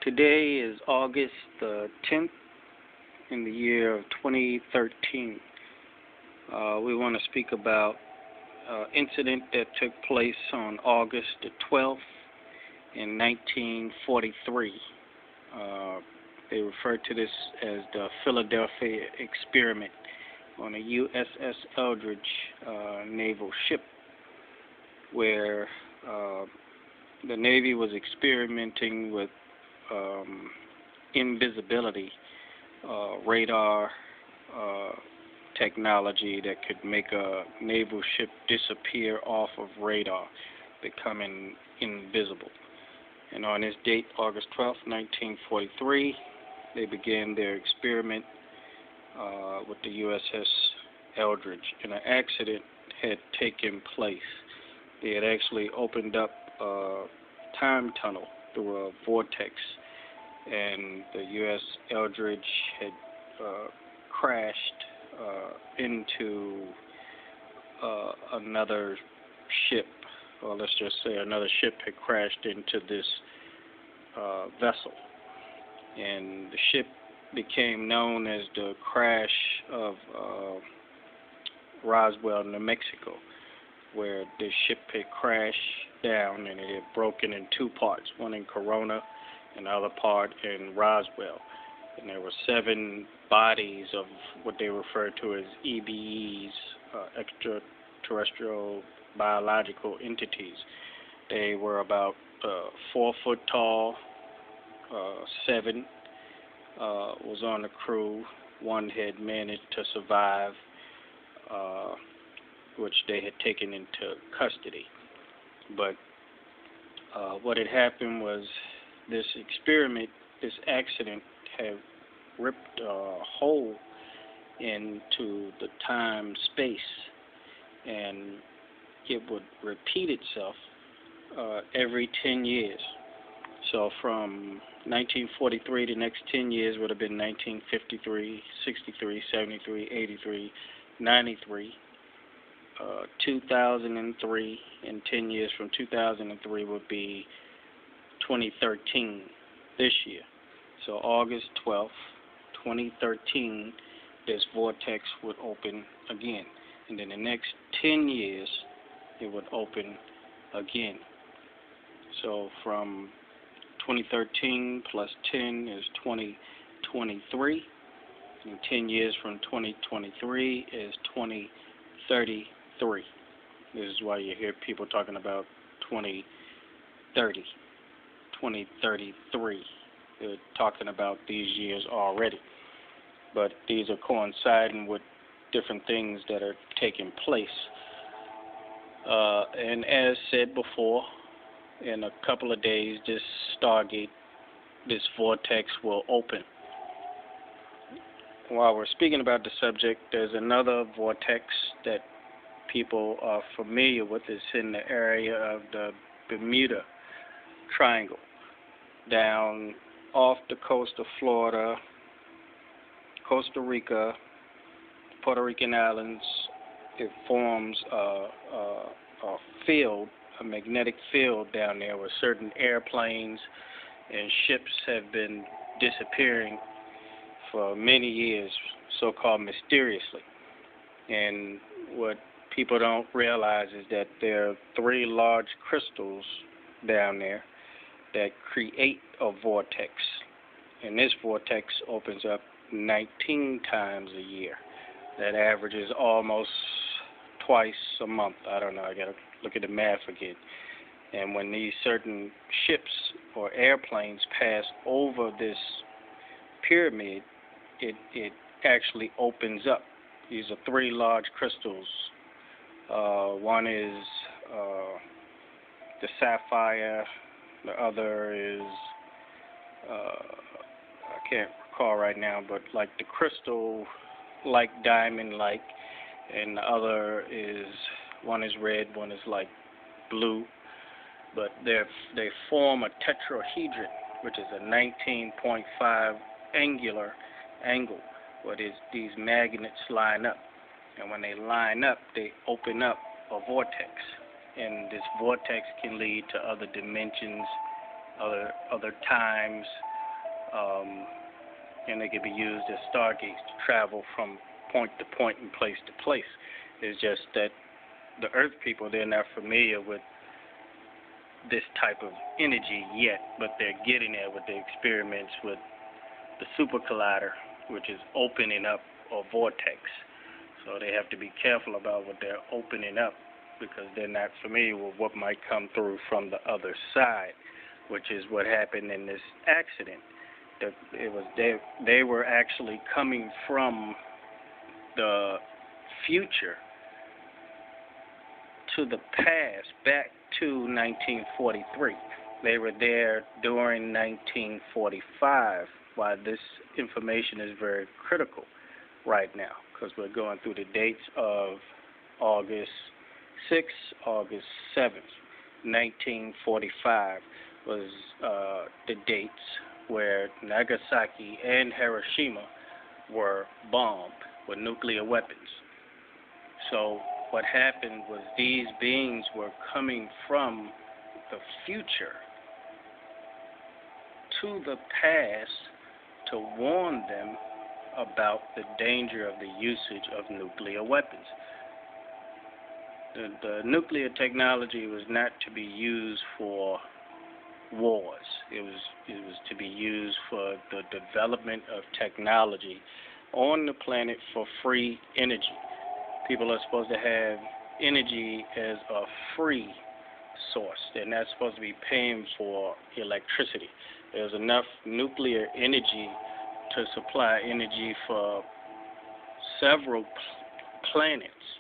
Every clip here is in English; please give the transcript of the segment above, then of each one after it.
Today is August the 10th in the year of 2013. We want to speak about an incident that took place on August the 12th in 1943. They refer to this as the Philadelphia experiment on a USS Eldridge naval ship, where the Navy was experimenting with invisibility radar technology that could make a naval ship disappear off of radar, becoming invisible. And on this date, August 12, 1943, they began their experiment with the USS Eldridge, and an accident had taken place. They had actually opened up a time tunnel through a vortex, and the U.S. Eldridge had crashed into another ship, or let's just say another ship had crashed into this vessel, and the ship became known as the crash of Roswell, New Mexico, where the ship had crashed down and it had broken in two parts, one in Corona and the other part in Roswell. And there were 7 bodies of what they refer to as EBEs, extraterrestrial biological entities. They were about 4 foot tall, 7 was on the crew. 1 had managed to survive, which they had taken into custody. But what had happened was this experiment, this accident, had ripped a hole into the time-space, and it would repeat itself every 10 years. So from 1943, the next 10 years would have been 1953, 63, 73, 83, 93, 2003, and 10 years from 2003 would be 2013, this year. So August 12th, 2013, this vortex would open again. And then the next 10 years, it would open again. So from 2013 plus 10 is 2023. And 10 years from 2023 is 2033. This is why you hear people talking about 2030, 2033. They're talking about these years already. But these are coinciding with different things that are taking place. And as said before, in a couple of days, this Stargate, this vortex will open. While we're speaking about the subject, there's another vortex that people are familiar with. It's in the area of the Bermuda Triangle, down off the coast of Florida, Costa Rica, Puerto Rican Islands. It forms a field, a magnetic field down there, where certain airplanes and ships have been disappearing for many years, so-called mysteriously. And what people don't realize is that there are 3 large crystals down there that create a vortex. And this vortex opens up 19 times a year. That averages almost twice a month. I don't know, I gotta look at the math again. And when these certain ships or airplanes pass over this pyramid, it actually opens up. These are 3 large crystals. One is the sapphire, the other is I can't recall right now, but like the crystal, like diamond-like, and the other is, one is red, one is like blue, but they form a tetrahedron, which is a 19.5 angular angle, where these magnets line up, and when they line up, they open up a vortex, and this vortex can lead to other dimensions, other times, and they can be used as stargates to travel from point to point and place to place. It's just that the Earth people, they're not familiar with this type of energy yet, but they're getting there with the experiments with the super collider, which is opening up a vortex. So they have to be careful about what they're opening up because they're not familiar with what might come through from the other side, which is what happened in this accident. They were actually coming from the future to the past, back to 1943. They were there during 1945, why this information is very critical right now, because we're going through the dates of August 6th, August 7th. 1945 was the dates where Nagasaki and Hiroshima were bombed with nuclear weapons. So what happened was these beings were coming from the future to the past to warn them about the danger of the usage of nuclear weapons. The nuclear technology was not to be used for wars. It was to be used for the development of technology on the planet for free energy. People are supposed to have energy as a free source. They're not supposed to be paying for electricity. There's enough nuclear energy to supply energy for several planets,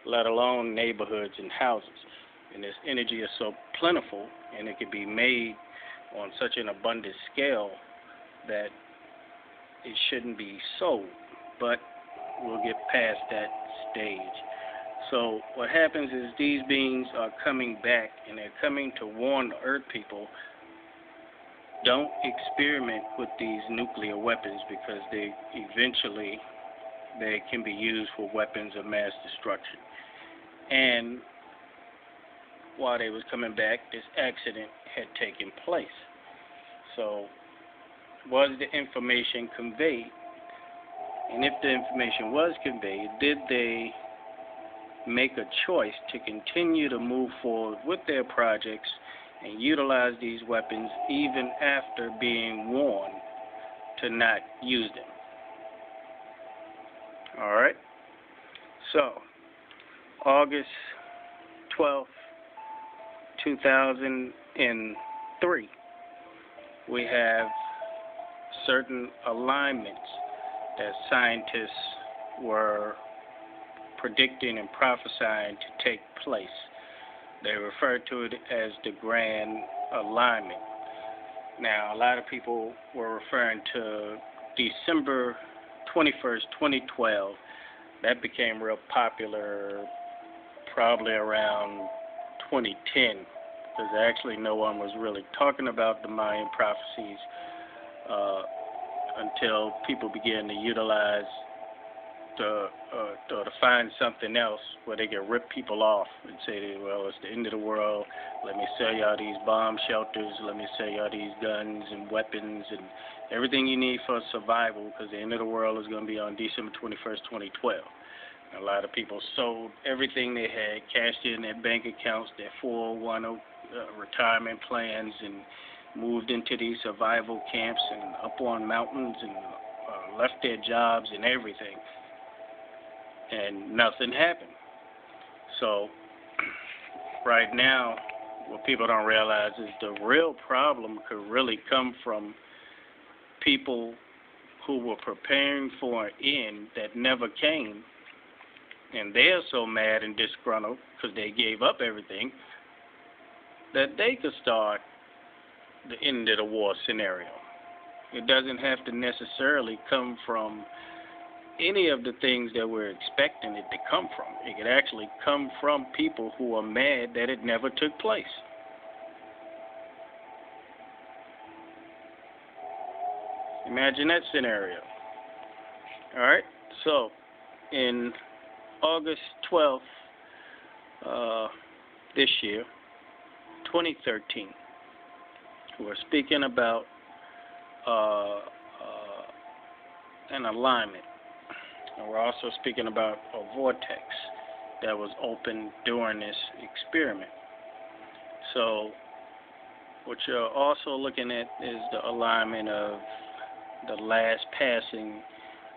let alone neighborhoods and houses. And this energy is so plentiful, and it can be made on such an abundant scale that it shouldn't be sold. But we'll get past that stage. So what happens is these beings are coming back, and they're coming to warn the Earth people, don't experiment with these nuclear weapons because they can be used for weapons of mass destruction. And while they was coming back, this accident had taken place. So was the information conveyed? And if the information was conveyed, did they make a choice to continue to move forward with their projects and utilize these weapons even after being warned to not use them? All right. So, August 12th, 2003, we have certain alignments that scientists were predicting and prophesying to take place. They refer to it as the Grand Alignment. Now, a lot of people were referring to December 21st, 2012. That became real popular probably around 2010, because actually no one was really talking about the Mayan prophecies until people began to utilize to find something else where they can rip people off and say, well, it's the end of the world. Let me sell y'all these bomb shelters. Let me sell y'all these guns and weapons and everything you need for survival, because the end of the world is going to be on December 21st, 2012. And a lot of people sold everything they had, cashed in their bank accounts, their 401 retirement plans, and moved into these survival camps and up on mountains and left their jobs and everything. And nothing happened. So right now, what people don't realize is the real problem could really come from people who were preparing for an end that never came, and they're so mad and disgruntled because they gave up everything that they could start the end of the war scenario. It doesn't have to necessarily come from any of the things that we're expecting it to come from. It could actually come from people who are mad that it never took place. Imagine that scenario. All right, so in August 12th this year, 2013, we're speaking about an alignment. And we're also speaking about a vortex that was opened during this experiment. So what you're also looking at is the alignment of the last passing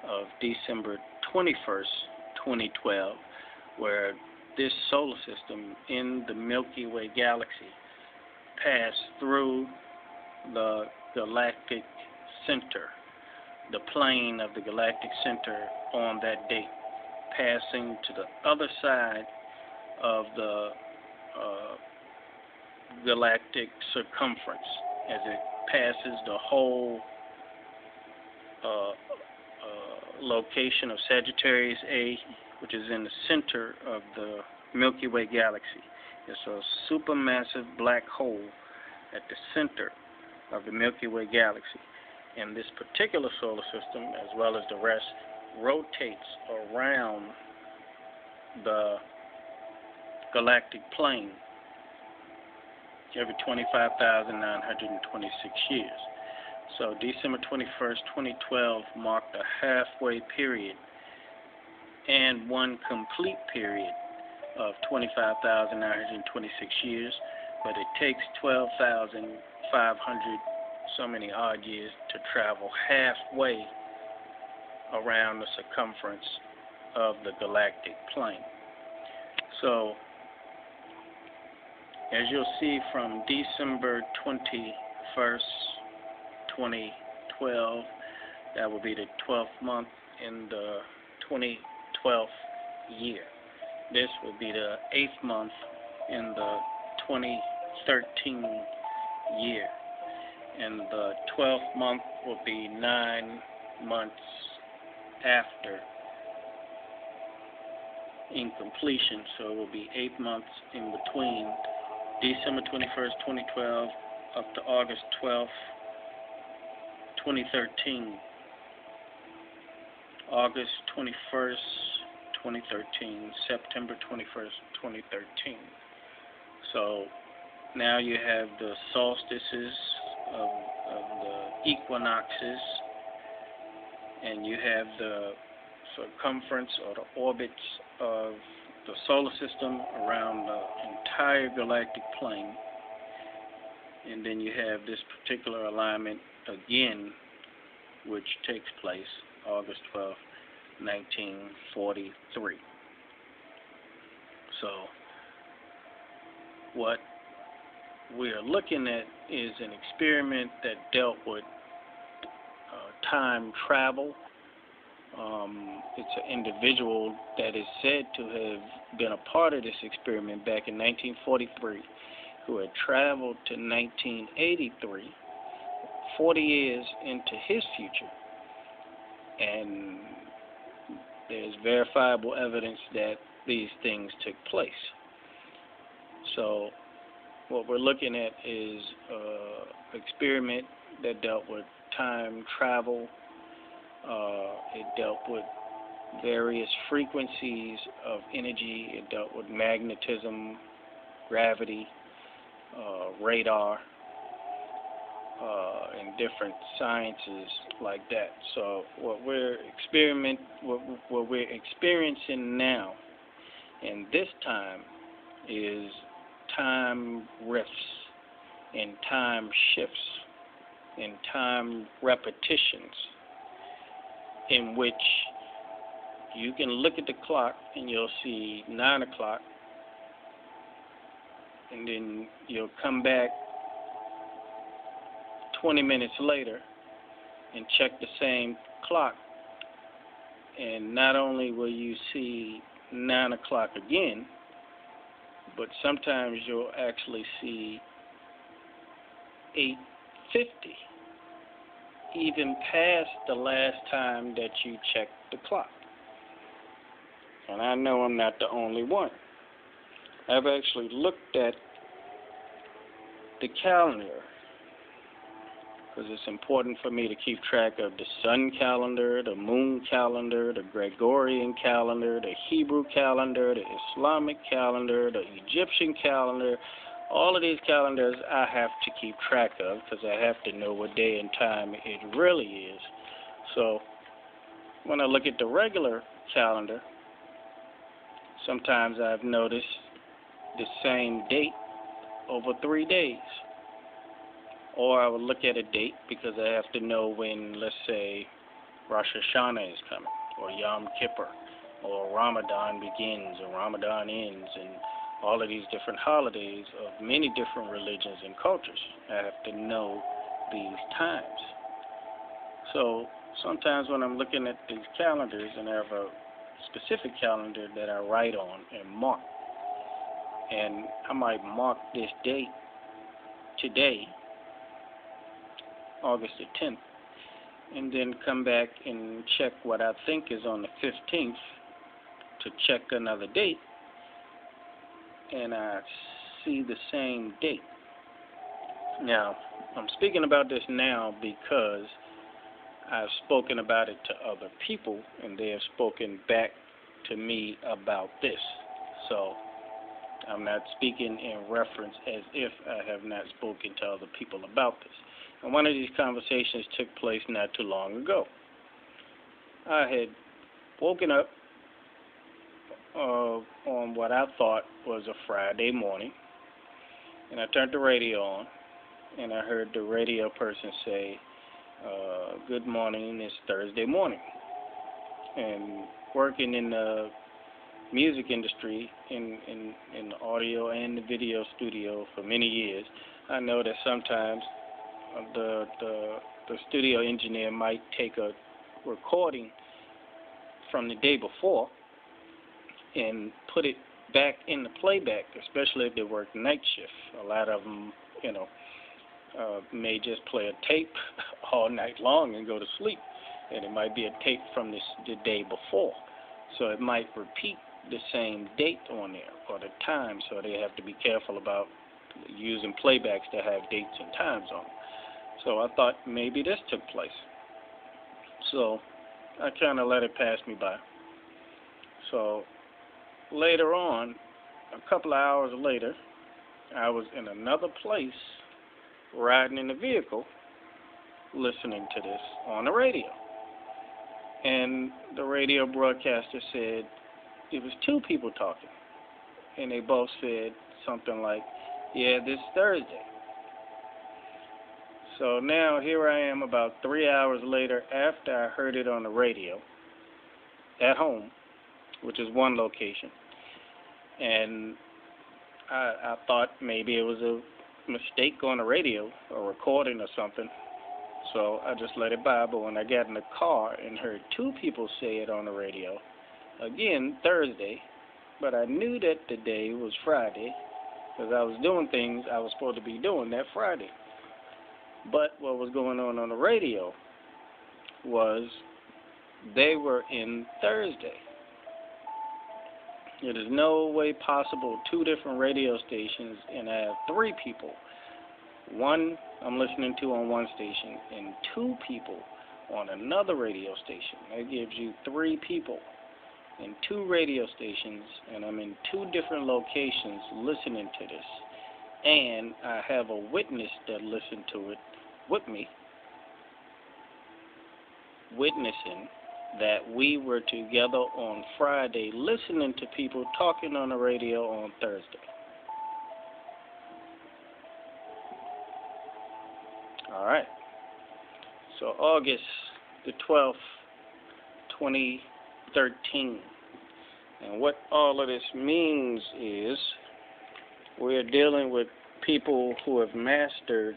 of December 21st, 2012, where this solar system in the Milky Way galaxy passed through the galactic center, the plane of the galactic center on that date, passing to the other side of the galactic circumference as it passes the whole location of Sagittarius A, which is in the center of the Milky Way galaxy. It's a supermassive black hole at the center of the Milky Way galaxy. And this particular solar system, as well as the rest, rotates around the galactic plane every 25,926 years. So December 21st, 2012 marked a halfway period and one complete period of 25,926 years, but it takes 12,500 so many odd years to travel halfway around the circumference of the galactic plane. So, as you'll see from December 21st, 2012, that will be the 12th month in the 2012th year. This will be the 8th month in the 2013 year. And the 12th month will be 9 months after incompletion, so it will be 8 months in between December 21st, 2012 up to August 12th, 2013. August 21st, 2013, September 21st, 2013. So now you have the solstices of the equinoxes, and you have the circumference or the orbits of the solar system around the entire galactic plane. And then you have this particular alignment again, which takes place August 12th, 1943. So what we're looking at is an experiment that dealt with time travel. It's an individual that is said to have been a part of this experiment back in 1943 who had traveled to 1983, 40 years into his future. And there's verifiable evidence that these things took place. So what we're looking at is an experiment that dealt with time travel. It dealt with various frequencies of energy. It dealt with magnetism, gravity, radar, and different sciences like that. So what we're experiencing now in this time is time rifts and time shifts and time repetitions, in which you can look at the clock and you'll see 9 o'clock, and then you'll come back 20 minutes later and check the same clock, and not only will you see 9 o'clock again, but sometimes you'll actually see 8:50, even past the last time that you checked the clock. And I know I'm not the only one. I've actually looked at the calendar, because it's important for me to keep track of the sun calendar, the moon calendar, the Gregorian calendar, the Hebrew calendar, the Islamic calendar, the Egyptian calendar, All of these calendars I have to keep track of because I have to know what day and time it really is. So when I look at the regular calendar, sometimes I've noticed the same date over 3 days. Or I would look at a date because I have to know when, let's say, Rosh Hashanah is coming, or Yom Kippur, or Ramadan begins, or Ramadan ends, and all of these different holidays of many different religions and cultures. I have to know these times. So sometimes when I'm looking at these calendars, and I have a specific calendar that I write on and mark, and I might mark this date today, August the 10th, and then come back and check what I think is on the 15th to check another date, and I see the same date. Now, I'm speaking about this now because I've spoken about it to other people, and they have spoken back to me about this. So I'm not speaking in reference as if I have not spoken to other people about this. And one of these conversations took place not too long ago. I had woken up on what I thought was a Friday morning, and I turned the radio on, and I heard the radio person say, good morning, it's Thursday morning. And working in the music industry, in the audio and the video studio for many years, I know that sometimes the studio engineer might take a recording from the day before and put it back in the playback, especially if they work night shift. A lot of them, may just play a tape all night long and go to sleep, and it might be a tape from the day before. So it might repeat the same date on there or the time, so they have to be careful about using playbacks that have dates and times on them. So I thought maybe this took place. So I kind of let it pass me by. So later on, a couple of hours later, I was in another place riding in the vehicle listening to this on the radio. And the radio broadcaster said it was two people talking. And they both said something like, yeah, this Thursday. So now here I am about 3 hours later after I heard it on the radio at home, which is one location. And I thought maybe it was a mistake on the radio or recording or something. So I just let it by. But when I got in the car and heard two people say it on the radio, again, Thursday, but I knew that the day was Friday because I was doing things I was supposed to be doing that Friday. But what was going on the radio was they were in Thursday. It is no way possible two different radio stations and I have three people. One I'm listening to on one station and two people on another radio station. That gives you three people in two radio stations, and I'm in two different locations listening to this. And I have a witness that listened to it with me, witnessing that we were together on Friday listening to people talking on the radio on Thursday. All right. So August the 12th, 2013. And what all of this means is we're dealing with people who have mastered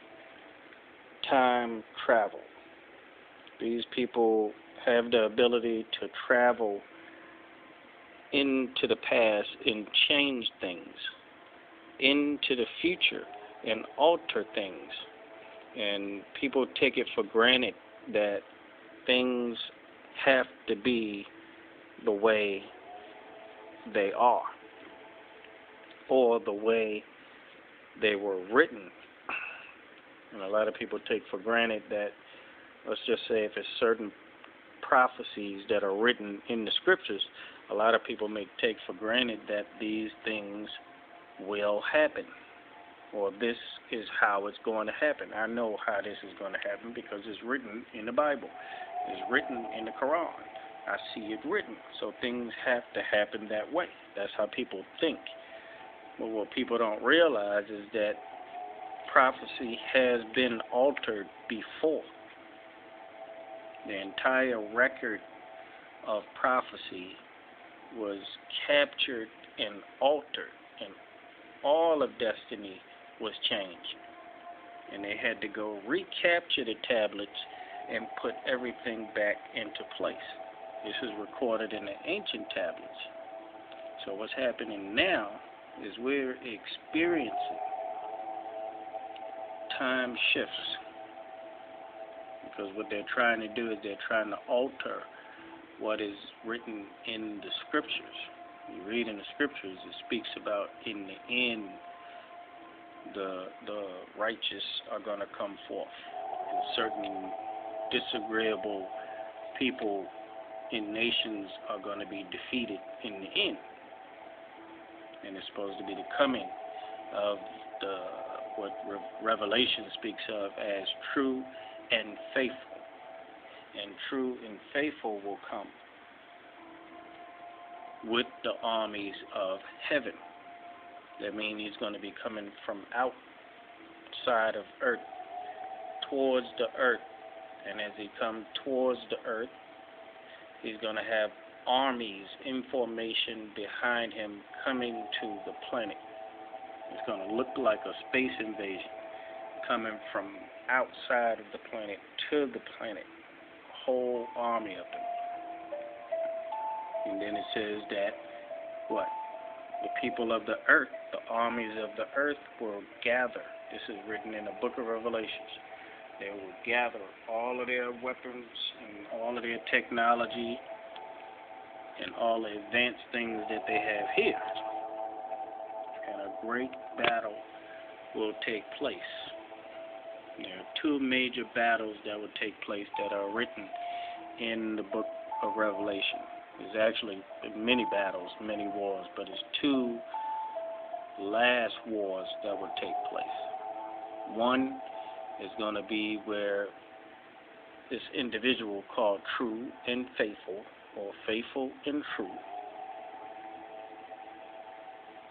time travel. These people have the ability to travel into the past and change things, into the future and alter things. And people take it for granted that things have to be the way they are or the way they were written. And a lot of people take for granted that, let's just say if it's certain prophecies that are written in the scriptures, a lot of people may take for granted that these things will happen. or this is how it's going to happen. I know how this is going to happen because it's written in the Bible. It's written in the Quran. I see it written. So things have to happen that way. That's how people think. But what people don't realize is that prophecy has been altered before. The entire record of prophecy was captured and altered, and all of destiny was changed. And they had to go recapture the tablets and put everything back into place. This is recorded in the ancient tablets. So what's happening now is we're experiencing time shifts. Because what they're trying to do is they're trying to alter what is written in the scriptures. You read in the scriptures, it speaks about in the end the righteous are going to come forth, and certain disagreeable people in nations are going to be defeated in the end. And it's supposed to be the coming of what Revelation speaks of as true and faithful. And true and faithful will come with the armies of heaven. That means he's going to be coming from outside of earth towards the earth. And as he comes towards the earth, he's going to have armies in formation behind him coming to the planet. It's going to look like a space invasion coming from outside of the planet to the planet. A whole army of them. And then it says that what? The people of the earth, the armies of the earth will gather. This is written in the book of Revelations. They will gather all of their weapons and all of their technology and all the advanced things that they have here. And a great battle will take place. There are two major battles that will take place that are written in the book of Revelation. There's actually many battles, many wars, but it's two last wars that will take place. One is going to be where this individual called True and Faithful, or Faithful and True,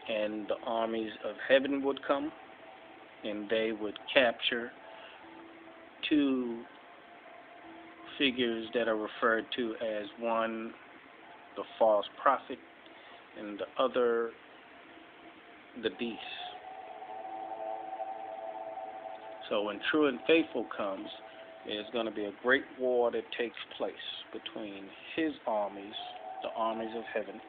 and the armies of heaven would come, and they would capture two figures that are referred to as one, the false prophet, and the other, the beast. So when True and Faithful comes, there's going to be a great war that takes place between his armies, the armies of heaven,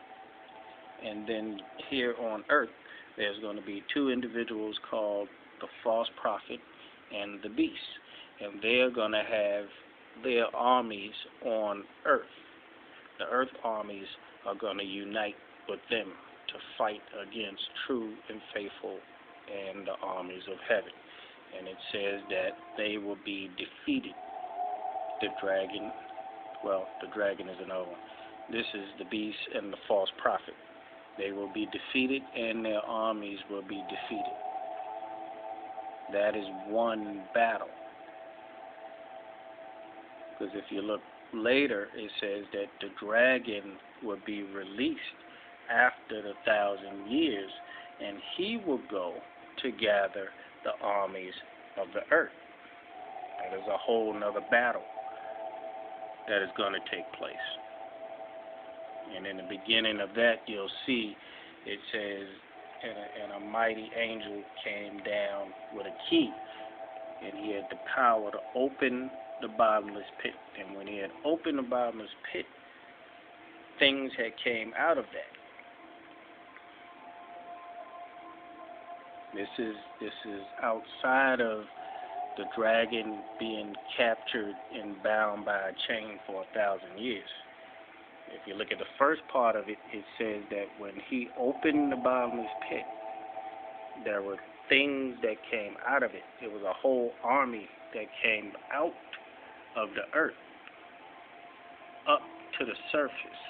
and then here on earth, there's going to be two individuals called the false prophet and the beast. And they're going to have their armies on earth. The earth armies are going to unite with them to fight against True and Faithful and the armies of heaven. And it says that they will be defeated. The dragon, well, the dragon is another one. This is the beast and the false prophet. They will be defeated and their armies will be defeated. That is one battle. Because if you look later, it says that the dragon will be released after the 1,000 years, and he will go to gather the armies of the earth. That is a whole nother battle that is going to take place. And in the beginning of that, you'll see it says, and a mighty angel came down with a key, and he had the power to open the bottomless pit. And when he had opened the bottomless pit, things had came out of that. This is outside of the dragon being captured and bound by a chain for 1,000 years. If you look at the first part of it, it says that when he opened the bottomless pit, there were things that came out of it. It was a whole army that came out of the earth up to the surface.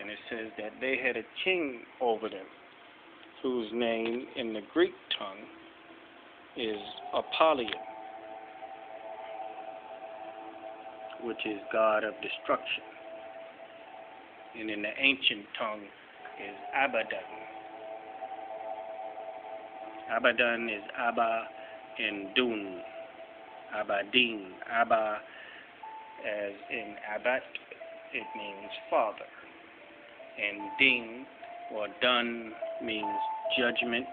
And it says that they had a king over them, whose name in the Greek tongue is Apollyon, which is god of destruction. And in the ancient tongue is Abaddon. Abaddon is Abba and Dun. Abadin. Abba, as in Abbat, it means father. And Din, or Dun, means judgment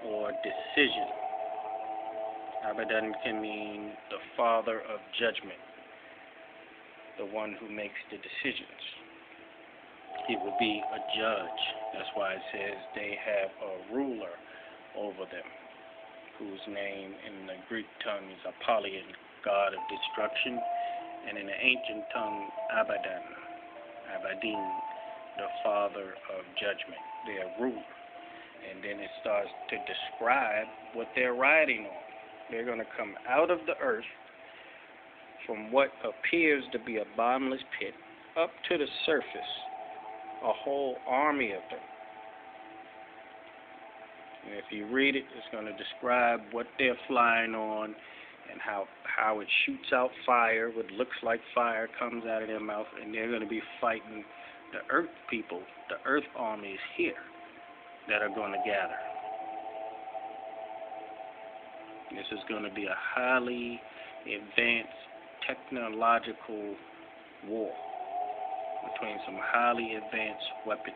or decision. Abaddon can mean the father of judgment, the one who makes the decisions. He will be a judge. That's why it says they have a ruler over them, whose name in the Greek tongue is Apollyon, god of destruction, and in the ancient tongue, Abaddon, Abadin, the father of judgment, their ruler. And then it starts to describe what they're riding on. They're going to come out of the earth from what appears to be a bottomless pit up to the surface, a whole army of them. And if you read it, it's going to describe what they're flying on and how it shoots out fire, what looks like fire comes out of their mouth, and they're going to be fighting the earth people, the earth armies here that are going to gather. This is going to be a highly advanced technological war between some highly advanced weapons.